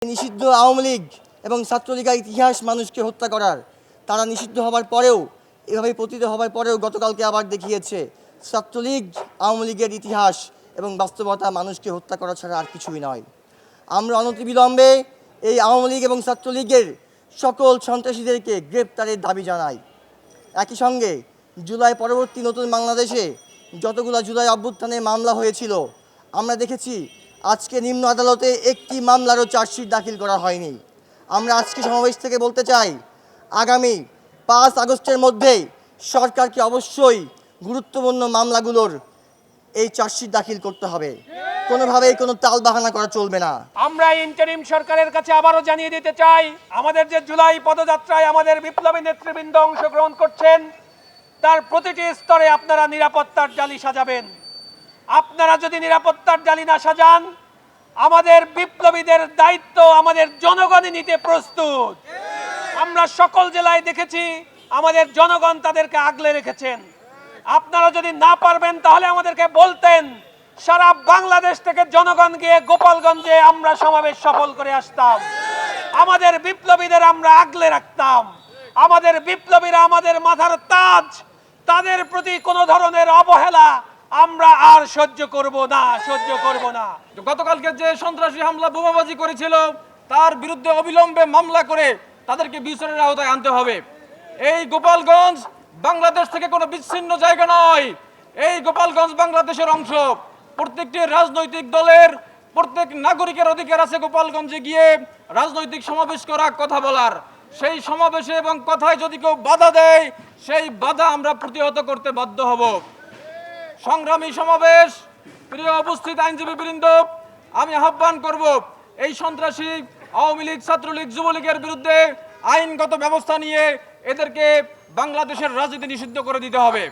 নিষিদ্ধ আওয়ামী লীগ এবং ছাত্রলীগের ইতিহাস মানুষকে হত্যা করার, তারা নিষিদ্ধ হবার পরেও, এভাবে পতিত হবার পরেও গতকালকে আবার দেখিয়েছে ছাত্রলীগ আওয়ামী লীগের ইতিহাস এবং বাস্তবতা মানুষকে হত্যা করা ছাড়া আর কিছুই নয়। আমরা অনতিবিলম্বে এই আওয়ামী লীগ এবং ছাত্রলীগের সকল সন্ত্রাসীদেরকে গ্রেপ্তারের দাবি জানাই। একই সঙ্গে জুলাই পরবর্তী নতুন বাংলাদেশে যতগুলো জুলাই অভ্যুত্থানে মামলা হয়েছিল, আমরা দেখেছি আজকে নিম্ন আদালতে একটি মামলারও চার্জশিট দাখিল করা হয়নি। আমরা আজকে সমাবেশ থেকে বলতে চাই, আগামী 5 আগস্টের মধ্যে সরকারকে অবশ্যই গুরুত্বপূর্ণ মামলাগুলোর এই চার্জশিট দাখিল করতে হবে। কোনোভাবেই কোনো তালবাহানা করা চলবে না। আমরা ইন্টারিম সরকারের কাছে আবারও জানিয়ে দিতে চাই, আমাদের যে জুলাই পদযাত্রায় আমাদের বিপ্লবী নেতৃবৃন্দ অংশগ্রহণ করছেন, তার প্রতিটি স্তরে আপনারা নিরাপত্তার জালি সাজাবেন। আপনারা যদি নিরাপত্তার জালি না সাজান, আমাদের বিপ্লবীদের দায়িত্ব আমাদের জনগণই নিতে প্রস্তুত। আমরা সকল জেলায় দেখেছি আমাদের জনগণ তাদেরকে আগলে রেখেছেন। আপনারা যদি না পারবেন তাহলে আমাদেরকে বলতেন, সারা বাংলাদেশ থেকে জনগণ গিয়ে গোপালগঞ্জে আমরা সমাবেশ সফল করে আসতাম। আমাদের বিপ্লবীদের আমরা আগলে রাখতাম। আমাদের বিপ্লবীরা আমাদের মাথার তাজ, তাদের প্রতি কোনো ধরনের অবহেলা আমরা আর সহ্য করব না। গতকালকে যে সন্ত্রাসী হামলা বোমাবাজি করেছিল, তার বিরুদ্ধে অবিলম্বে মামলা করে তাদেরকে বিচারের আওতায় আনতে হবে। এই গোপালগঞ্জ বাংলাদেশ থেকে কোনো বিচ্ছিন্ন জায়গা নয়। এই গোপালগঞ্জ বাংলাদেশের অংশ। প্রত্যেকটি রাজনৈতিক দলের প্রত্যেক নাগরিকের অধিকার আছে গোপালগঞ্জে গিয়ে রাজনৈতিক সমাবেশ করা, কথা বলার। সেই সমাবেশে এবং কথায় যদি কেউ বাধা দেয়, সেই বাধা আমরা প্রতিহত করতে বাধ্য হব। সংগ্রামী সমাবেশ, প্রিয় উপস্থিত আইনজীবী বৃন্দ, আমি আহ্বান করব এই সন্ত্রাসী আওয়ামী লীগ, ছাত্রলীগ, যুবলীগের বিরুদ্ধে আইনগত ব্যবস্থা নিয়ে এদেরকে বাংলাদেশের রাজনীতি নিষিদ্ধ করে দিতে হবে।